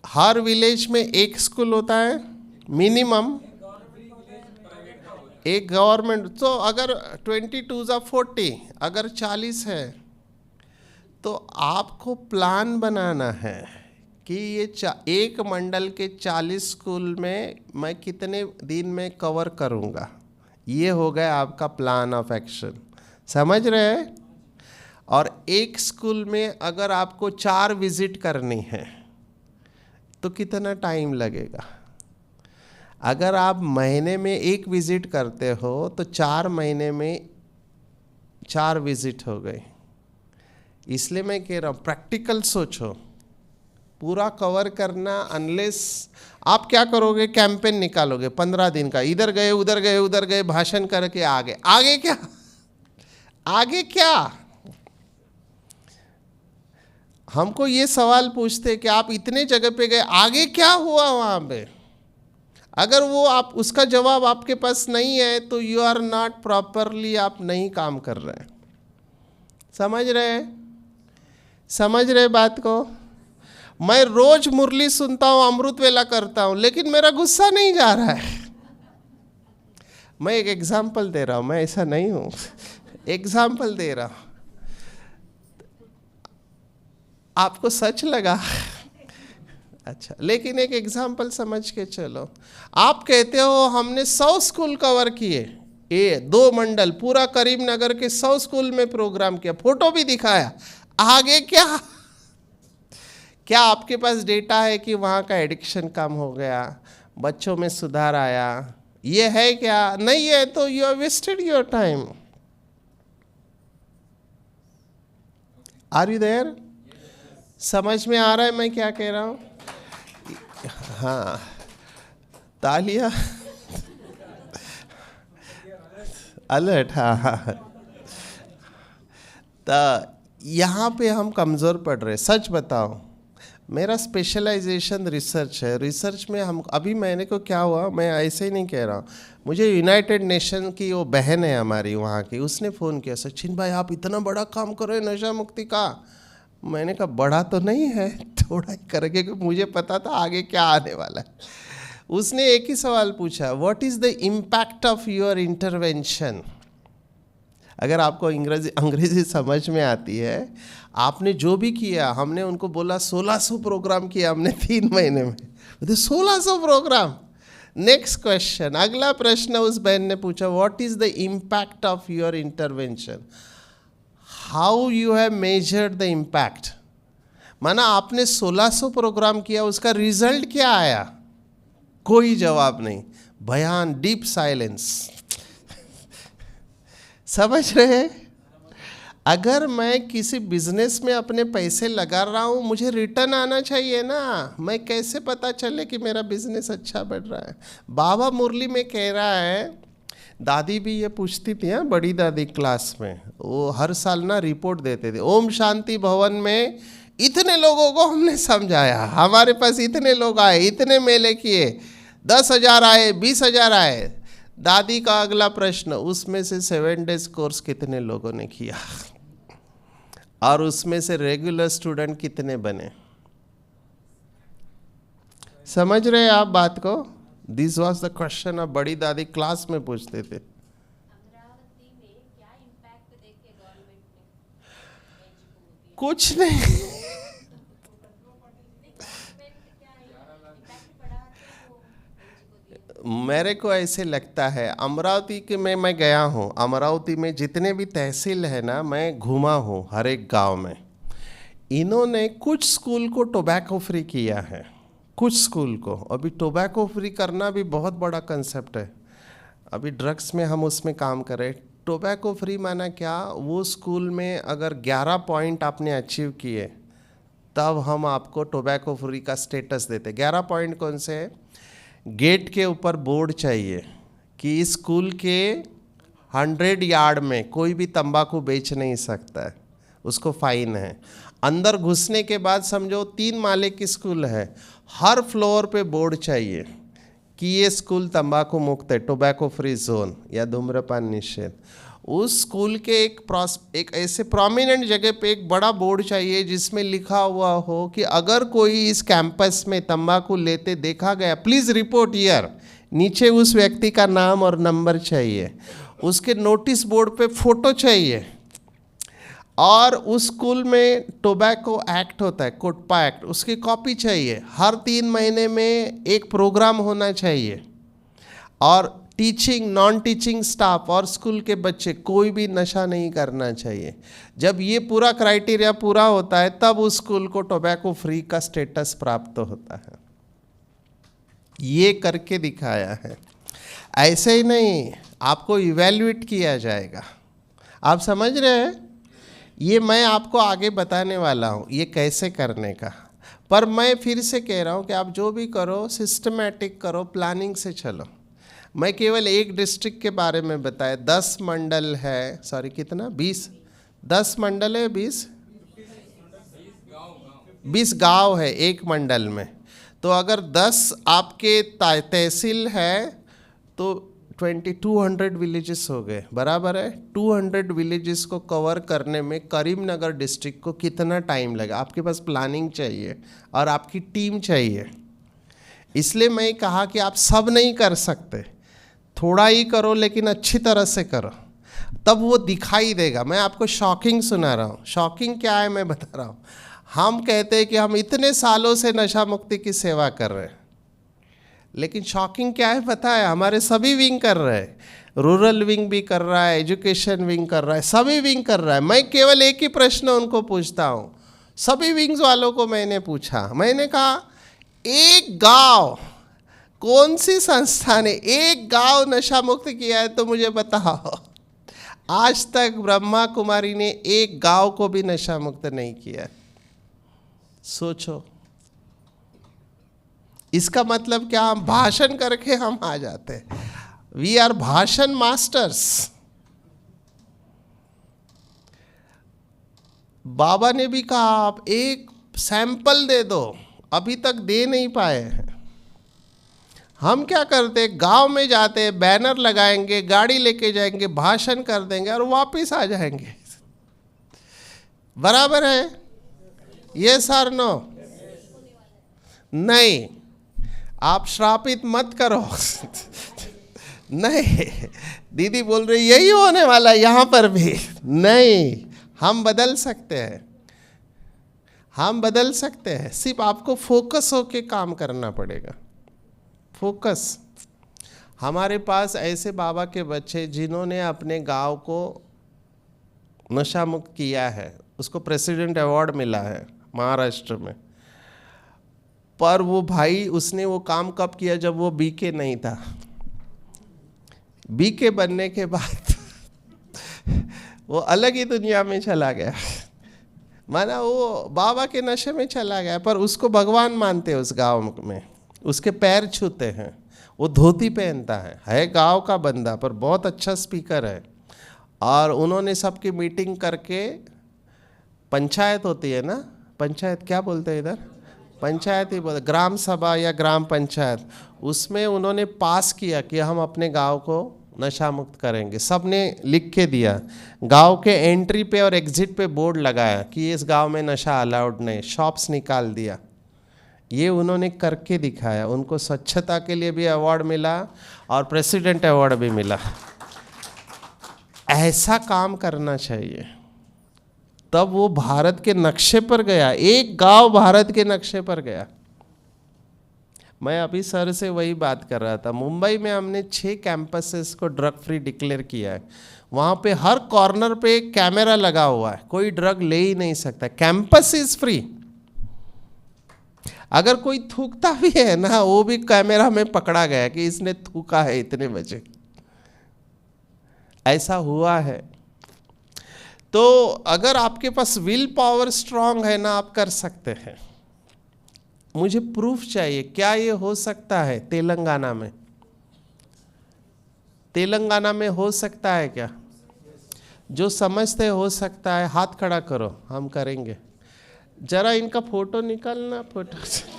हर विलेज में एक स्कूल होता है मिनिमम, एक गवर्नमेंट। तो अगर 22 या 40, अगर 40 है तो आपको प्लान बनाना है कि ये एक मंडल के 40 स्कूल में मैं कितने दिन में कवर करूँगा। ये हो गया आपका प्लान ऑफ एक्शन, समझ रहे हैं? और एक स्कूल में अगर आपको 4 विजिट करनी है तो कितना टाइम लगेगा? अगर आप महीने में 1 विजिट करते हो तो 4 महीने में 4 विजिट हो गए। इसलिए मैं कह रहा हूँ प्रैक्टिकल सोचो, पूरा कवर करना। अनलेस आप क्या करोगे, कैंपेन निकालोगे 15 दिन का, इधर गए उधर गए उधर गए, भाषण करके आगे आगे क्या, आगे क्या? हमको ये सवाल पूछते कि आप इतने जगह पे गए, आगे क्या हुआ वहाँ पे? अगर वो आप उसका जवाब आपके पास नहीं है तो यू आर नॉट प्रॉपरली, आप नहीं काम कर रहे हैं। समझ रहे हैं? समझ रहे बात को? मैं रोज मुरली सुनता हूँ, अमृत वेला करता हूँ, लेकिन मेरा गुस्सा नहीं जा रहा है। मैं एक एग्जाम्पल दे रहा हूँ, मैं ऐसा नहीं हूँ, एग्जाम्पल दे रहा हूँ। आपको सच लगा? अच्छा, लेकिन एक एग्जाम्पल समझ के चलो। आप कहते हो हमने 100 स्कूल कवर किए, 2 मंडल पूरा करीमनगर के 100 स्कूल में प्रोग्राम किया, फोटो भी दिखाया, आगे क्या? क्या आपके पास डेटा है कि वहाँ का एडिक्शन कम हो गया, बच्चों में सुधार आया? ये है क्या? नहीं है तो you have wasted your time. Are you there? समझ में आ रहा है मैं क्या कह रहा हूँ? हाँ, तालियां अलर्ट। हाँ, तो यहाँ पे हम कमज़ोर पड़ रहे। सच बताओ, मेरा स्पेशलाइजेशन रिसर्च है। रिसर्च में हम अभी, मैंने को क्या हुआ, मैं ऐसे ही नहीं कह रहा हूँ, मुझे यूनाइटेड नेशन की वो बहन है हमारी वहाँ की, उसने फ़ोन किया, सचिन भाई आप इतना बड़ा काम कर रहे हैं नशा मुक्ति का। मैंने कहा बड़ा तो नहीं है, थोड़ा ही करके, क्योंकि मुझे पता था आगे क्या आने वाला है। उसने एक ही सवाल पूछा, what is the impact of your intervention? अगर आपको अंग्रेजी समझ में आती है, आपने जो भी किया, हमने उनको बोला 1600 प्रोग्राम किया हमने 3 महीने में। 1600 प्रोग्राम। नेक्स्ट क्वेश्चन, अगला प्रश्न उस बहन ने पूछा, what is the impact of your intervention? How you have measured the impact? माना आपने 1600 प्रोग्राम किया, उसका रिजल्ट क्या आया? कोई जवाब नहीं, बयान, डीप साइलेंस। समझ रहे हैं? अगर मैं किसी बिजनेस में अपने पैसे लगा रहा हूँ, मुझे रिटर्न आना चाहिए ना। मैं कैसे पता चले कि मेरा बिजनेस अच्छा बढ़ रहा है? बाबा मुरली में कह रहा है, दादी भी ये पूछती थी, हाँ, बड़ी दादी क्लास में, वो हर साल ना रिपोर्ट देते थे, ओम शांति भवन में इतने लोगों को हमने समझाया, हमारे पास इतने लोग आए, इतने मेले किए, 10,000 आए, 20,000 आए। दादी का अगला प्रश्न, उसमें से 7 डेज कोर्स कितने लोगों ने किया और उसमें से रेगुलर स्टूडेंट कितने बने? समझ रहे आप बात को? दिस वॉज द क्वेश्चन अब बड़ी दादी क्लास में पूछते थे। अमरावती में क्या इम्पैक्ट देखे गवर्नमेंट ने? कुछ नहीं। मेरे को ऐसे लगता है, अमरावती के में मैं गया हूँ, अमरावती में जितने भी तहसील है ना, मैं घूमा हूँ हर एक गांव में। इन्होंने कुछ स्कूल को टोबैको फ्री किया है, कुछ स्कूल को। अभी टोबैको फ्री करना भी बहुत बड़ा कंसेप्ट है। अभी ड्रग्स में हम उसमें काम करें, टोबैको फ्री माना क्या, वो स्कूल में अगर 11 पॉइंट आपने अचीव किए तब हम आपको टोबैको फ्री का स्टेटस देते। 11 पॉइंट कौन से हैं? गेट के ऊपर बोर्ड चाहिए कि इस स्कूल के 100 यार्ड में कोई भी तंबाकू बेच नहीं सकता है, उसको फाइन है। अंदर घुसने के बाद समझो 3 माले की स्कूल है, हर फ्लोर पे बोर्ड चाहिए कि ये स्कूल तंबाकू मुक्त है, टोबैको फ्री जोन या धूम्रपान निषेध। उस स्कूल के एक ऐसे प्रोमिनेंट जगह पे एक बड़ा बोर्ड चाहिए जिसमें लिखा हुआ हो कि अगर कोई इस कैंपस में तंबाकू लेते देखा गया, प्लीज़ रिपोर्ट हियर। नीचे उस व्यक्ति का नाम और नंबर चाहिए, उसके नोटिस बोर्ड पे फोटो चाहिए, और उस स्कूल में टोबैको एक्ट होता है, कोटपा एक्ट, उसकी कॉपी चाहिए। हर 3 महीने में एक प्रोग्राम होना चाहिए, और टीचिंग नॉन टीचिंग स्टाफ और स्कूल के बच्चे कोई भी नशा नहीं करना चाहिए। जब ये पूरा क्राइटेरिया पूरा होता है तब उस स्कूल को टोबैको फ्री का स्टेटस प्राप्त होता है। ये करके दिखाया है। ऐसे ही नहीं, आपको इवैल्यूएट किया जाएगा। आप समझ रहे हैं? ये मैं आपको आगे बताने वाला हूँ ये कैसे करने का। पर मैं फिर से कह रहा हूँ कि आप जो भी करो सिस्टमैटिक करो, प्लानिंग से चलो। मैं केवल एक डिस्ट्रिक्ट के बारे में बताया, 10 मंडल है, सॉरी कितना, 10 मंडल है, 20 गांव है एक मंडल में। तो अगर 10 आपके तहसील है तो 2200 विलेजेस हो गए, बराबर है। 200 विलेजेस को कवर करने में करीमनगर डिस्ट्रिक्ट को कितना टाइम लगा? आपके पास प्लानिंग चाहिए और आपकी टीम चाहिए। इसलिए मैं कहा कि आप सब नहीं कर सकते, थोड़ा ही करो लेकिन अच्छी तरह से करो, तब वो दिखाई देगा। मैं आपको शॉकिंग सुना रहा हूँ। शॉकिंग क्या है मैं बता रहा हूँ। हम कहते हैं कि हम इतने सालों से नशा मुक्ति की सेवा कर रहे हैं, लेकिन शॉकिंग क्या है पता है? हमारे सभी विंग कर रहे हैं, रूरल विंग भी कर रहा है, एजुकेशन विंग कर रहा है, सभी विंग कर रहा है। मैं केवल एक ही प्रश्न उनको पूछता हूँ, सभी विंग्स वालों को मैंने पूछा, मैंने कहा एक गांव, कौन सी संस्था ने एक गांव नशा मुक्त किया है तो मुझे बताओ। आज तक ब्रह्मा कुमारी ने एक गांव को भी नशा मुक्त नहीं किया। सोचो, इसका मतलब क्या? हम भाषण करके हम आ जाते हैं। वी आर भाषण मास्टर्स। बाबा ने भी कहा आप एक सैंपल दे दो, अभी तक दे नहीं पाए हैं। हम क्या करते, गांव में जाते, बैनर लगाएंगे, गाड़ी लेके जाएंगे, भाषण कर देंगे और वापस आ जाएंगे। बराबर है? ये सर नो? नहीं, आप श्रापित मत करो। नहीं, दीदी बोल रही यही होने वाला यहाँ पर भी। नहीं, हम बदल सकते हैं, हम बदल सकते हैं। सिर्फ आपको फोकस होके काम करना पड़ेगा। फोकस। हमारे पास ऐसे बाबा के बच्चे जिन्होंने अपने गांव को नशा मुक्त किया है, उसको प्रेसिडेंट अवार्ड मिला है महाराष्ट्र में। पर वो भाई, उसने वो काम कब किया? जब वो बीके नहीं था। बीके बनने के बाद वो अलग ही दुनिया में चला गया, माना वो बाबा के नशे में चला गया। पर उसको भगवान मानते हैं उस गांव में, उसके पैर छूते हैं, वो धोती पहनता है गांव का बंदा, पर बहुत अच्छा स्पीकर है। और उन्होंने सबकी मीटिंग करके, पंचायत होती है ना, पंचायत क्या बोलते हैं इधर, पंचायत ही बोलते, ग्राम सभा या ग्राम पंचायत, उसमें उन्होंने पास किया कि हम अपने गांव को नशा मुक्त करेंगे। सबने लिख के दिया, गांव के एंट्री पे और एग्जिट पे बोर्ड लगाया कि इस गांव में नशा अलाउड नहीं, शॉप्स निकाल दिया। ये उन्होंने करके दिखाया। उनको स्वच्छता के लिए भी अवार्ड मिला और प्रेसिडेंट अवार्ड भी मिला। ऐसा काम करना चाहिए, तब वो भारत के नक्शे पर गया। एक गांव भारत के नक्शे पर गया। मैं अभी सर से वही बात कर रहा था। मुंबई में हमने 6 कैंपसेस को ड्रग फ्री डिक्लेयर किया है। वहाँ पे हर कॉर्नर पे कैमरा लगा हुआ है, कोई ड्रग ले ही नहीं सकता। Campus is free. अगर कोई थूकता भी है ना, वो भी कैमरा में पकड़ा गया कि इसने थूका है इतने बजे। ऐसा हुआ है। तो अगर आपके पास विल पावर स्ट्रांग है ना, आप कर सकते हैं। मुझे प्रूफ चाहिए, क्या ये हो सकता है तेलंगाना में? तेलंगाना में हो सकता है क्या? जो समझते हो सकता है हाथ खड़ा करो, हम करेंगे। जरा इनका फोटो निकालना, फोटो से।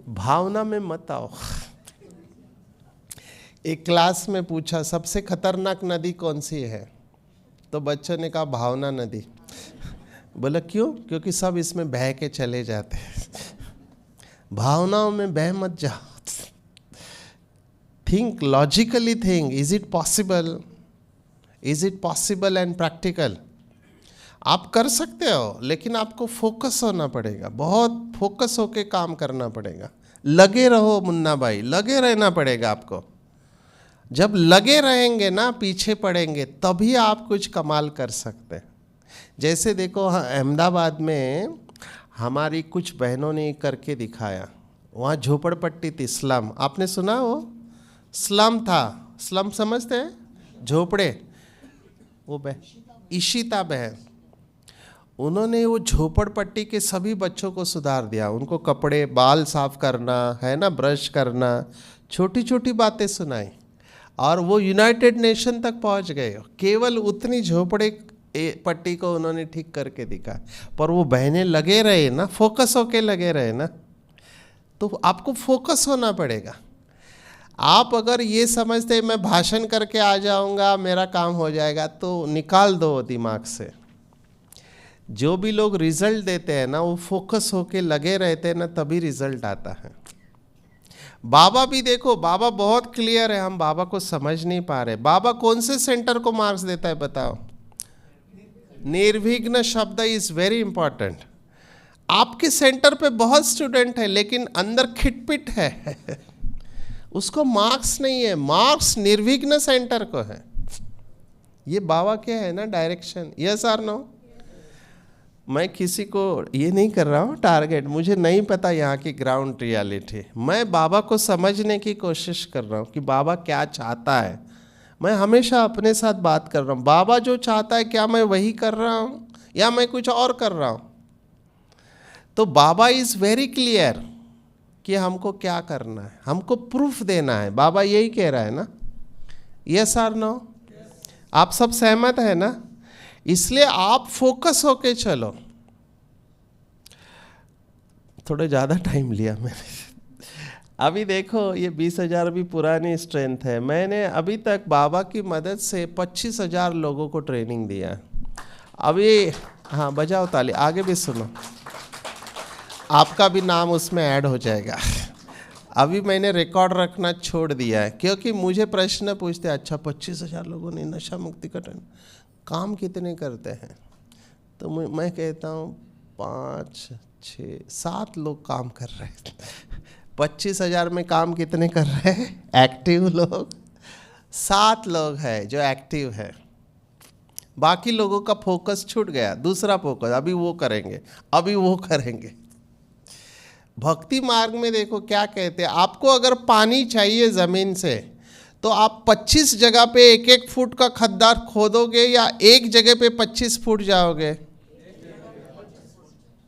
भावना में मत आओ। एक क्लास में पूछा सबसे खतरनाक नदी कौन सी है, तो बच्चों ने कहा भावना नदी। बोला क्यों? क्योंकि सब इसमें बह के चले जाते हैं। भावनाओं में बह मत जाओ। Think logically, think is it possible, is it possible and practical. आप कर सकते हो, लेकिन आपको फोकस होना पड़ेगा, बहुत फोकस होके काम करना पड़ेगा। लगे रहो मुन्ना भाई, लगे रहना पड़ेगा आपको। जब लगे रहेंगे ना, पीछे पड़ेंगे, तभी आप कुछ कमाल कर सकते हैं। जैसे देखो, अहमदाबाद में हमारी कुछ बहनों ने करके दिखाया। वहाँ झोपड़पट्टी थी, स्लम, आपने सुना? वो स्लम था। स्लम समझते हैं? झोपड़े। वो इशिता बहन, उन्होंने वो झोपड़पट्टी के सभी बच्चों को सुधार दिया। उनको कपड़े, बाल साफ करना है ना, ब्रश करना, छोटी छोटी बातें सुनाई, और वो यूनाइटेड नेशन तक पहुंच गए। केवल उतनी झोपड़े पट्टी को उन्होंने ठीक करके दिखा। पर वो बहनें लगे रहे ना, फोकस होके लगे रहे ना। तो आपको फोकस होना पड़ेगा। आप अगर ये समझते मैं भाषण करके आ जाऊंगा, मेरा काम हो जाएगा, तो निकाल दो दिमाग से। जो भी लोग रिजल्ट देते हैं ना, वो फोकस होके लगे रहते हैं ना, तभी रिजल्ट आता है। बाबा भी देखो, बाबा बहुत क्लियर है, हम बाबा को समझ नहीं पा रहे। बाबा कौन से सेंटर को मार्क्स देता है बताओ? निर्विघ्न शब्द इज वेरी इंपॉर्टेंट। आपके सेंटर पे बहुत स्टूडेंट है, लेकिन अंदर खिटपिट है। उसको मार्क्स नहीं है, मार्क्स निर्विघ्न सेंटर को है। ये बाबा क्या है ना, डायरेक्शन। यस और नो? मैं किसी को ये नहीं कर रहा हूँ टारगेट, मुझे नहीं पता यहाँ की ग्राउंड रियलिटी। मैं बाबा को समझने की कोशिश कर रहा हूँ कि बाबा क्या चाहता है। मैं हमेशा अपने साथ बात कर रहा हूँ, बाबा जो चाहता है क्या मैं वही कर रहा हूँ या मैं कुछ और कर रहा हूँ? तो बाबा इज़ वेरी क्लियर कि हमको क्या करना है, हमको प्रूफ देना है। बाबा यही कह रहा है ना? यस और नो? आप सब सहमत है ना? इसलिए आप फोकस होके चलो। थोड़ा ज़्यादा टाइम लिया मैंने। अभी देखो, ये 20,000 भी पुरानी स्ट्रेंथ है। मैंने अभी तक बाबा की मदद से 25,000 लोगों को ट्रेनिंग दिया। अभी हाँ, बजाओ ताली, आगे भी सुनो, आपका भी नाम उसमें ऐड हो जाएगा। अभी मैंने रिकॉर्ड रखना छोड़ दिया है, क्योंकि मुझे प्रश्न पूछते हैं, अच्छा 25,000 लोगों ने नशा मुक्ति का ट्रेनिंग, काम कितने करते हैं? तो मैं कहता हूँ 5, 6, 7 लोग काम कर रहे हैं। 25,000 में काम कितने कर रहे हैं? एक्टिव लोग 7 लोग हैं जो एक्टिव है। बाकी लोगों का फोकस छूट गया, दूसरा फोकस, अभी वो करेंगे, अभी वो करेंगे। भक्ति मार्ग में देखो क्या कहते हैं, आपको अगर पानी चाहिए ज़मीन से, तो आप 25 जगह पे 1-1 फुट का खद्दार खोदोगे या एक जगह पे 25 फुट जाओगे?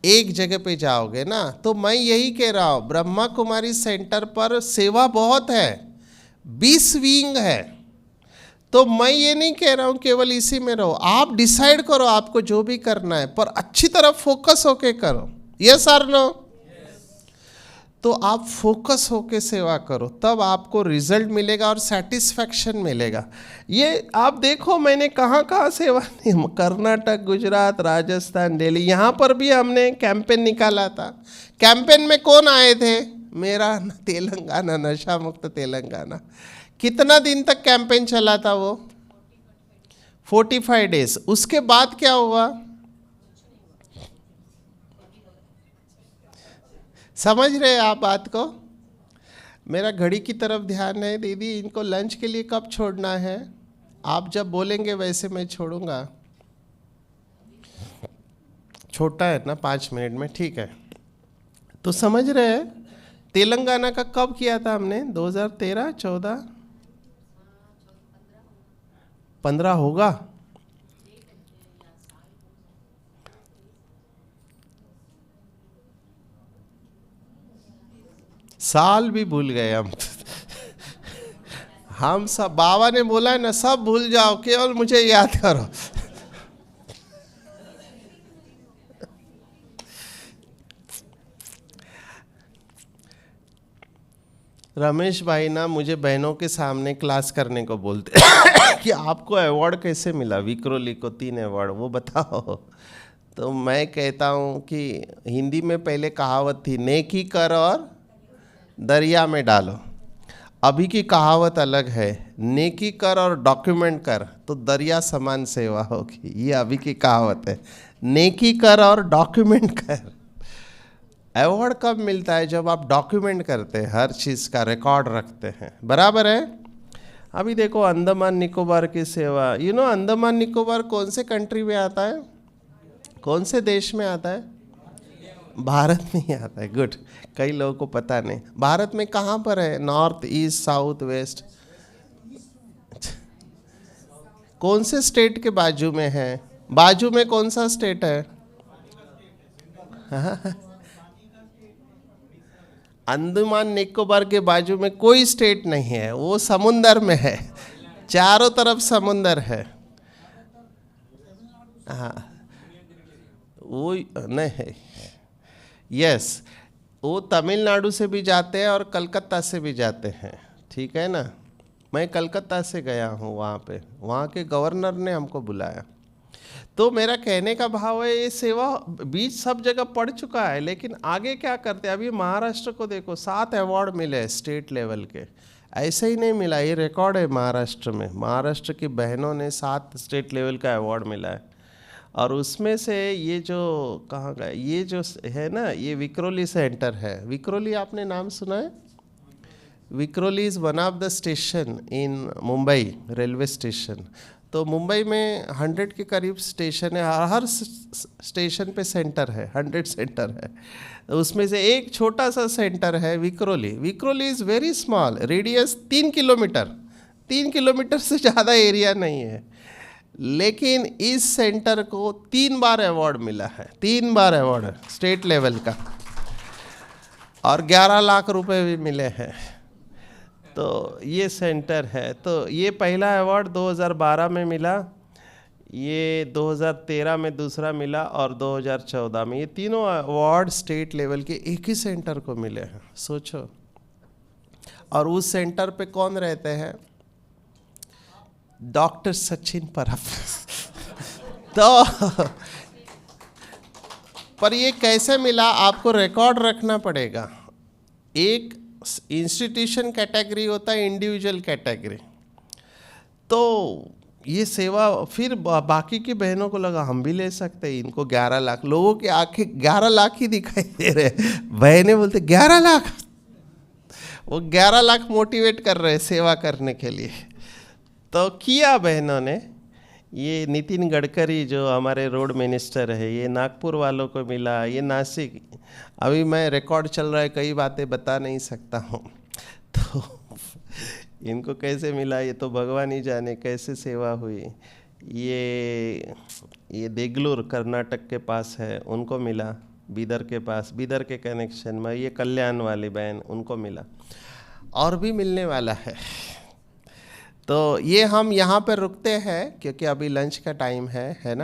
एक जगह पे जाओगे ना। तो मैं यही कह रहा हूँ, ब्रह्मा कुमारी सेंटर पर सेवा बहुत है, 20 विंग है। तो मैं ये नहीं कह रहा हूँ केवल इसी में रहो, आप डिसाइड करो आपको जो भी करना है, पर अच्छी तरह फोकस होके करो। यस और नो? तो आप फोकस होके सेवा करो, तब आपको रिजल्ट मिलेगा और सेटिस्फैक्शन मिलेगा। ये आप देखो, मैंने कहाँ कहाँ सेवा नहीं, कर्नाटक, गुजरात, राजस्थान, दिल्ली, यहाँ पर भी हमने कैंपेन निकाला था। कैंपेन में कौन आए थे? मेरा तेलंगाना, नशा मुक्त तेलंगाना। कितना दिन तक कैंपेन चला था वो? 45 डेज। उसके बाद क्या हुआ? समझ रहे आप बात को? मेरा घड़ी की तरफ ध्यान है। दीदी, इनको लंच के लिए कब छोड़ना है? आप जब बोलेंगे वैसे मैं छोड़ूंगा। छोटा है ना, 5 मिनट में, ठीक है। तो समझ रहे हैं तेलंगाना का कब किया था हमने? 2013, 14, 15 होगा। साल भी भूल गए हम। हम सब, बाबा ने बोला है ना, सब भूल जाओ, केवल मुझे याद करो। रमेश भाई ना मुझे बहनों के सामने क्लास करने को बोलते कि आपको अवार्ड कैसे मिला, विक्रोली को 3 अवार्ड, वो बताओ। तो मैं कहता हूँ कि हिंदी में पहले कहावत थी, नेकी कर और दरिया में डालो। अभी की कहावत अलग है, नेकी कर और डॉक्यूमेंट कर तो दरिया समान सेवा होगी। ये अभी की कहावत है, नेकी कर और डॉक्यूमेंट कर। अवार्ड कब मिलता है? जब आप डॉक्यूमेंट करते हैं, हर चीज़ का रिकॉर्ड रखते हैं, बराबर है। अभी देखो अंडमान निकोबार की सेवा, अंडमान निकोबार कौन से कंट्री में आता है, कौन से देश में आता है? भारत में ही आता है। गुड, कई लोगों को पता नहीं। भारत में कहाँ पर है? North, east, south, west? कौन से स्टेट के बाजू में है? बाजू में कौन सा स्टेट है? अंडमान निकोबार के बाजू में कोई स्टेट नहीं है, वो समुंदर में है, चारों तरफ समुंदर है। हाँ, वो नहीं है। यस, वो तमिलनाडु से भी जाते हैं और कलकत्ता से भी जाते हैं, ठीक है ना। मैं कलकत्ता से गया हूँ वहाँ पे, वहाँ के गवर्नर ने हमको बुलाया। तो मेरा कहने का भाव है, ये सेवा बीच सब जगह पड़ चुका है, लेकिन आगे क्या करते हैं? अभी महाराष्ट्र को देखो, 7 अवार्ड मिले स्टेट लेवल के। ऐसे ही नहीं मिला, ये रिकॉर्ड है महाराष्ट्र में। महाराष्ट्र की बहनों ने 7 स्टेट लेवल का अवार्ड मिला है। और उसमें से ये जो कहाँ का, ये जो है ना, ये विक्रोली सेंटर है। विक्रोली आपने नाम सुना है? Vikhroli is one of the station in Mumbai, railway station. तो मुंबई में 100 के करीब स्टेशन है, हर स्टेशन पे सेंटर है, 100 सेंटर है। तो उसमें से एक छोटा सा सेंटर है Vikhroli. Vikhroli is very small, radius 3 kilometre, 3 kilometre से ज़्यादा एरिया नहीं है, लेकिन इस सेंटर को 3 बार अवार्ड मिला है, 3 बार अवार्ड स्टेट लेवल का, और 11 लाख रुपए भी मिले हैं। तो ये सेंटर है। तो ये पहला अवार्ड 2012 में मिला, ये 2013 में दूसरा मिला, और 2014 में। ये तीनों अवार्ड स्टेट लेवल के एक ही सेंटर को मिले हैं, सोचो। और उस सेंटर पे कौन रहते हैं? डॉक्टर सचिन परब। तो पर ये कैसे मिला? आपको रिकॉर्ड रखना पड़ेगा। एक इंस्टीट्यूशन कैटेगरी होता है, इंडिविजुअल कैटेगरी। तो ये सेवा फिर बाकी की बहनों को लगा हम भी ले सकते हैं, इनको 11 लाख, लोगों की आंखें 11 लाख ही दिखाई दे रहे। बहनें बोलते 11 लाख, वो 11 लाख मोटिवेट कर रहे सेवा करने के लिए। तो किया बहनों ने। ये नितिन गडकरी जो हमारे रोड मिनिस्टर है, ये नागपुर वालों को मिला, ये नासिक। अभी मैं रिकॉर्ड चल रहा है, कई बातें बता नहीं सकता हूँ। तो इनको कैसे मिला ये तो भगवान ही जाने, कैसे सेवा हुई। ये देगलूर कर्नाटक के पास है, उनको मिला, बीदर के पास, बीदर के कनेक्शन में। ये कल्याण वाली बहन, उनको मिला, और भी मिलने वाला है। तो ये हम यहाँ पर रुकते हैं क्योंकि अभी लंच का टाइम है ना।